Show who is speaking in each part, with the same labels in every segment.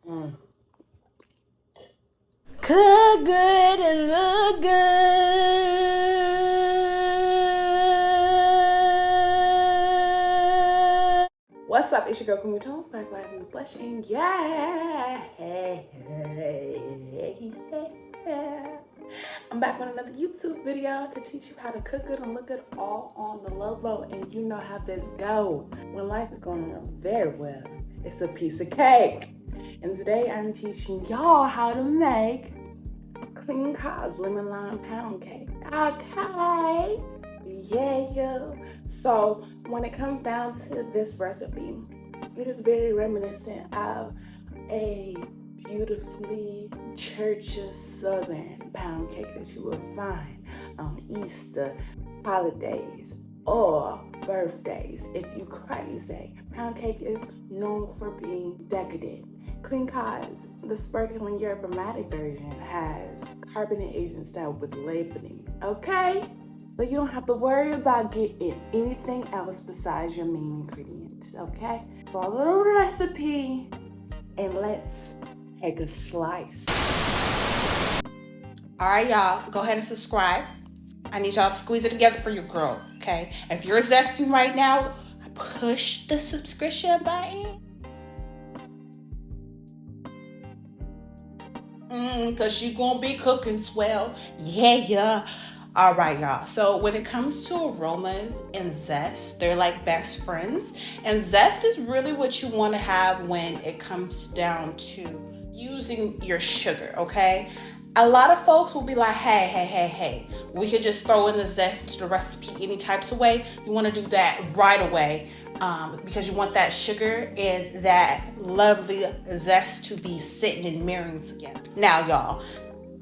Speaker 1: Cook good and look good. What's up? It's your girl, Kumi Tones, back live in the flesh, and I'm back with another YouTube video to teach you how to cook good and look good all on the low. And you know how this go. When life is going on very well, it's a piece of cake. And today I'm teaching y'all how to make CC Lemon Lime Poundcake. Okay. Yeah. So when it comes down to this recipe, it is very reminiscent of a beautifully churchy southern pound cake that you will find on Easter, holidays, or birthdays if you crazy. Pound cake is known for being decadent. Clean Cause, the sparkling yerba mate version, has carbonate agent style with labeling, okay? So you don't have to worry about getting anything else besides your main ingredients, okay? Follow the recipe and let's take a slice.
Speaker 2: All right, y'all, go ahead and subscribe. I need y'all to squeeze it together for your girl, okay? If you're zesting right now, push the subscription button. Because you're going to be cooking swell. Yeah. All right, y'all. So when it comes to aromas and zest, they're like best friends. And zest is really what you want to have when it comes down to using your sugar, okay? A lot of folks will be like, hey, we could just throw in the zest to the recipe any types of way. You want to do that right away because you want that sugar and that lovely zest to be sitting and marrying together. Now, y'all,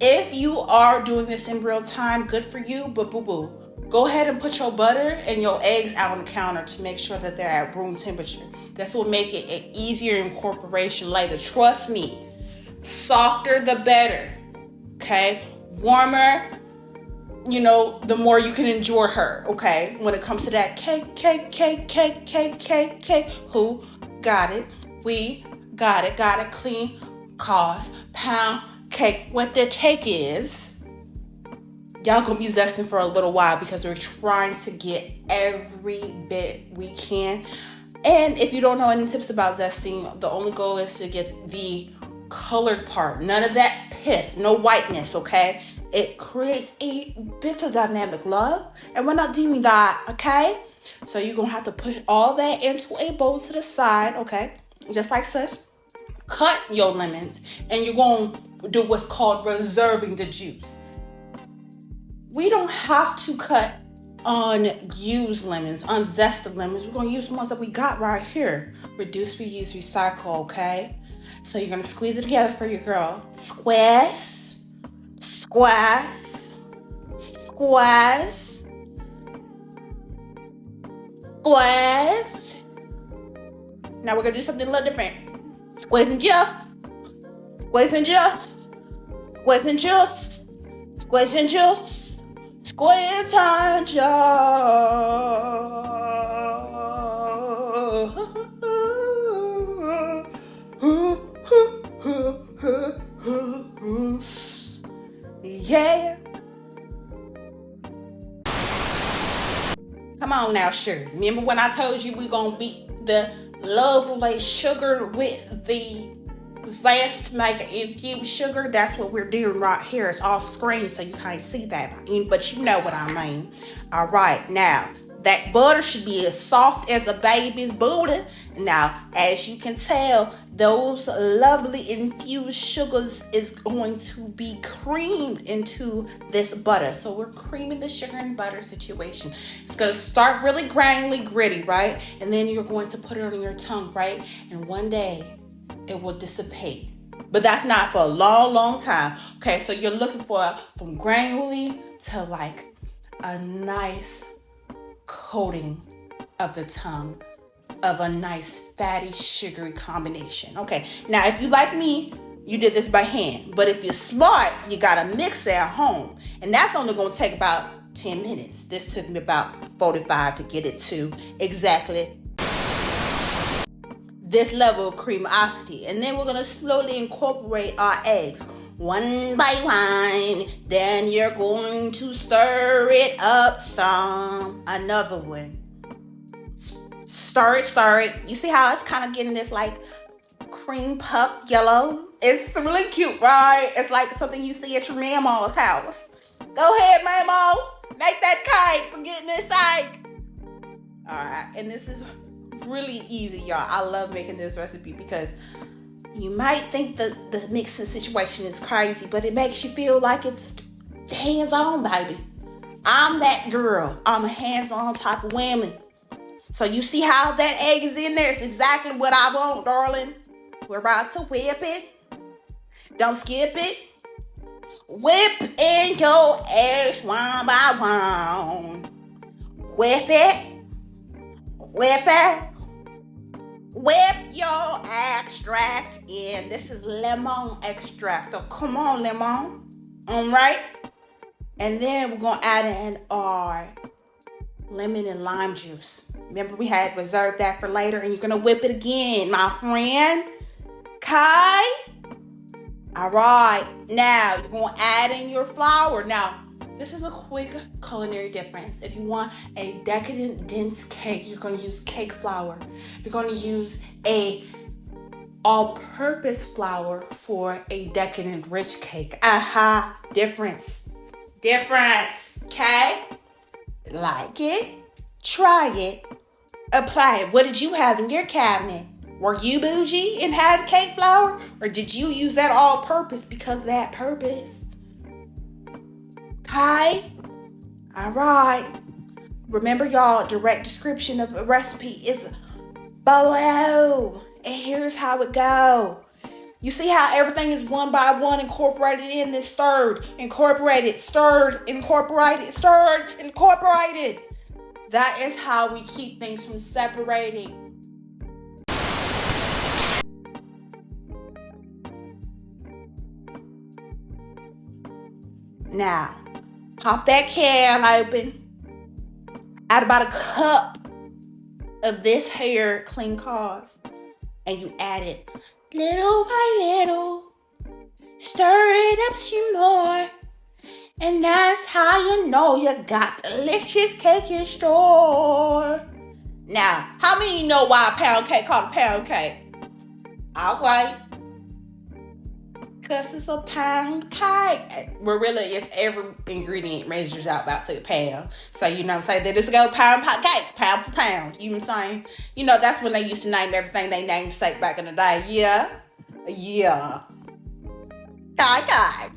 Speaker 2: if you are doing this in real time, good for you, but boo-boo. Go ahead and put your butter and your eggs out on the counter to make sure that they're at room temperature. This will make it an easier incorporation later. Trust me, softer the better. Okay, warmer, the more you can enjoy her, okay? When it comes to that cake. Who got it? We got it. Clean cost pound cake. What the cake is, y'all gonna be zesting for a little while because we're trying to get every bit we can. And if you don't know any tips about zesting, the only goal is to get the colored part. None of that pith, no whiteness, okay? It creates a bit of dynamic love, and we're not doing that, okay? So you're gonna have to put all that into a bowl to the side, okay? Just like such. Cut your lemons, and you're gonna do what's called reserving the juice. We don't have to cut unused lemons, unzested lemons. We're gonna use the ones that we got right here. Reduce, reuse, recycle, okay? So you're gonna squeeze it together for your girl. Squeeze. Now we're gonna do something a little different. Squeeze and just. Squeeze and just. Squeeze and just. Squeeze and just. Squeeze and just. Yeah. Come on now, sugar. Remember when I told you we gonna beat the lovely sugar with the zest to make an infused sugar? That's what we're doing right here. It's off screen so you can't see that, but you know what I mean. All right, now that butter should be as soft as a baby's booty. Now, as you can tell, those lovely infused sugars is going to be creamed into this butter. So we're creaming the sugar and butter situation. It's going to start really granularly gritty, right? And then you're going to put it on your tongue, right? And one day it will dissipate. But that's not for a long time. Okay, so you're looking for from granularly to like a nice coating of the tongue of a nice fatty sugary combination. Okay, now if you like me, you did this by hand, but if you're smart, you got a mixer at home, and that's only going to take about 10 minutes. This took me about 45 to get it to exactly this level of creamosity. And then we're going to slowly incorporate our eggs one by one. Then you're going to stir it up some. Another one. Stir it. You see how it's kind of getting this like cream puff yellow? It's really cute, right? It's like something you see at your mama's house. Go ahead, mama. Make that cake for getting this egg. All right, and this is really easy, y'all. I love making this recipe because you might think that the mixing situation is crazy, but it makes you feel like it's hands-on, baby. I'm that girl. I'm a hands-on type of woman. So you see how that egg is in there? It's exactly what I want, darling. We're about to whip it. Don't skip it. Whip in your eggs one by one. Whip it. Whip it. Whip your extract in. This is lemon extract. So come on, lemon. All right. And then we're going to add in our lemon and lime juice. Remember, we had reserved that for later, and you're going to whip it again, my friend. Okay? All right. Now, you're going to add in your flour. Now, this is a quick culinary difference. If you want a decadent, dense cake, you're going to use cake flour. If you're going to use a all-purpose flour for a decadent, rich cake. Aha. Difference. Okay? Like it. Try it. Apply it. What did you have in your cabinet? Were you bougie and had cake flour? Or did you use that all-purpose because of that purpose? Okay? All right. Remember, y'all, direct description of the recipe is below. And here's how it go. You see how everything is one by one incorporated in this stirred, incorporated, stirred, incorporated, stirred, incorporated. That is how we keep things from separating. Now, pop that can open. Add about a cup of this here clean cause. And you add it little by little. Stir it up some more. And that's how you know you got delicious cake in store. Now, how many know why a pound cake called a pound cake? All right. Because it's a pound cake. Well, really, it's every ingredient measures out about to the pound. So, you know what I'm saying? They just go pound cake, pound for pound. You know what I'm saying? You know, that's when they used to name everything they named steak back in the day. Yeah. Okay.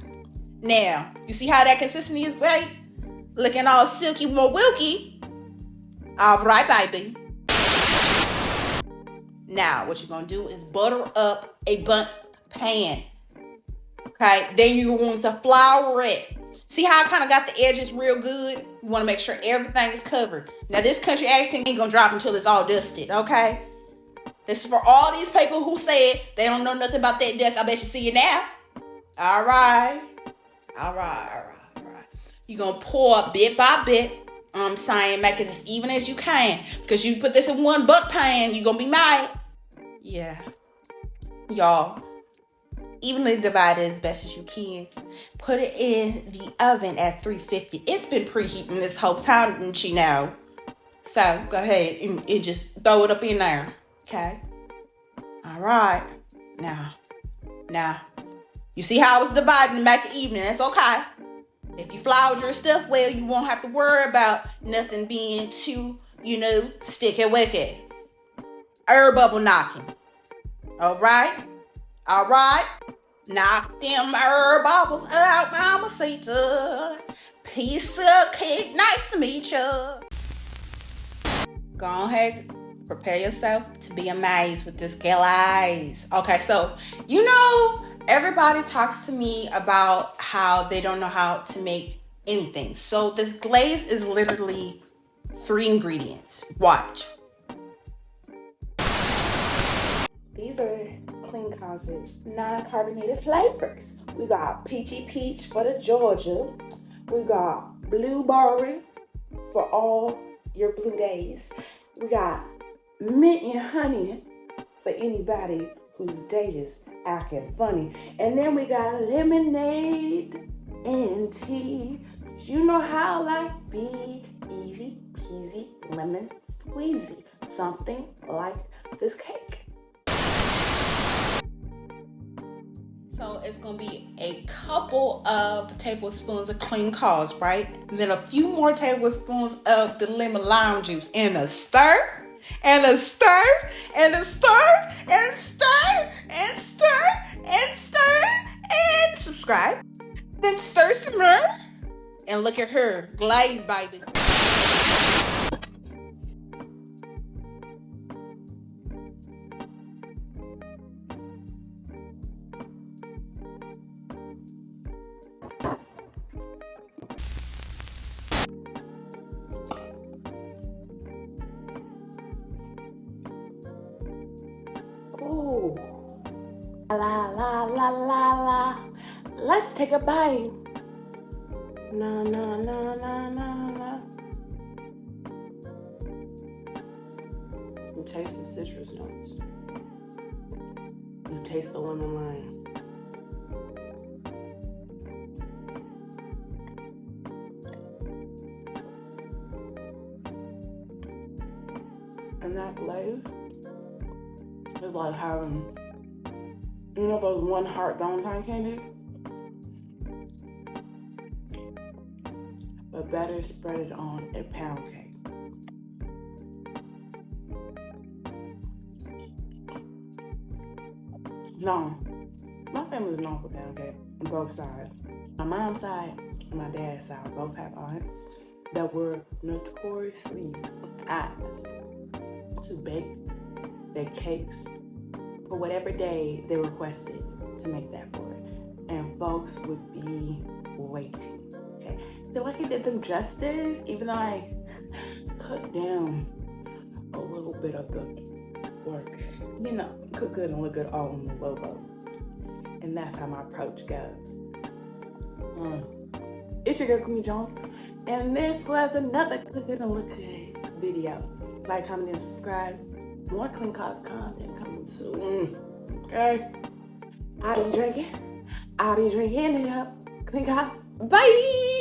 Speaker 2: Now, you see how that consistency is great? Looking all silky, more wilky. All right, baby. Now, what you're going to do is butter up a bundt pan. Okay, then you're going to flour it. See how I kind of got the edges real good? You want to make sure everything is covered. Now, this country accent ain't going to drop until it's all dusted, okay? This is for all these people who said they don't know nothing about that dust. I bet you see it now. All right. You're going to pour bit by bit. I'm saying make it as even as you can. Because you put this in one butt pan, you're going to be mad. Yeah. Y'all. Evenly divide it as best as you can. Put it in the oven at 350. It's been preheating this whole time, didn't you know? So go ahead and just throw it up in there. Okay? All right. Now. You see how I was dividing to make it even. That's okay. If you floured your stuff well, you won't have to worry about nothing being too, sticky wicky. Air bubble knocking. All right? Knock them air bubbles out, mamacita. Piece of cake, nice to meet you. Go ahead, prepare yourself to be amazed with this glaze. Okay, so, everybody talks to me about how they don't know how to make anything. So this glaze is literally 3 ingredients. Watch.
Speaker 1: These are clean causes, non-carbonated flavors. We got peachy peach for the Georgia. We got blueberry for all your blue days. We got mint and honey for anybody whose day is acting funny. And then we got lemonade and tea. You know how I like be easy peasy lemon squeezy. Something like this cake.
Speaker 2: So it's gonna be a couple of tablespoons of clean cause, right? And then a few more tablespoons of the lemon lime juice and a stir, and a stir, and a stir, and stir, and stir, and stir, and subscribe. Then stir some more. And look at her, glaze, baby.
Speaker 1: Ooh. La la la la la. Let's take a bite. Na na na na na na. You taste the citrus notes. You taste the lemon lime. And that glaze is like having, you know those one heart Valentine candy? But better spread it on a pound cake. No, my family's known for pound cake on both sides. My mom's side and my dad's side both have aunts that were notoriously asked to bake their cakes for whatever day they requested to make that for it. And folks would be waiting, okay? I feel like I did them justice, even though I cut down a little bit of the work. You know, cook good and look good all on the logo. And that's how my approach goes. It's your girl, Queen Jones. And this was another Cook Good and Look Good video. Like, comment, and subscribe. More clean cause content coming soon. Okay? I'll be drinking it up. Clean cause. Bye!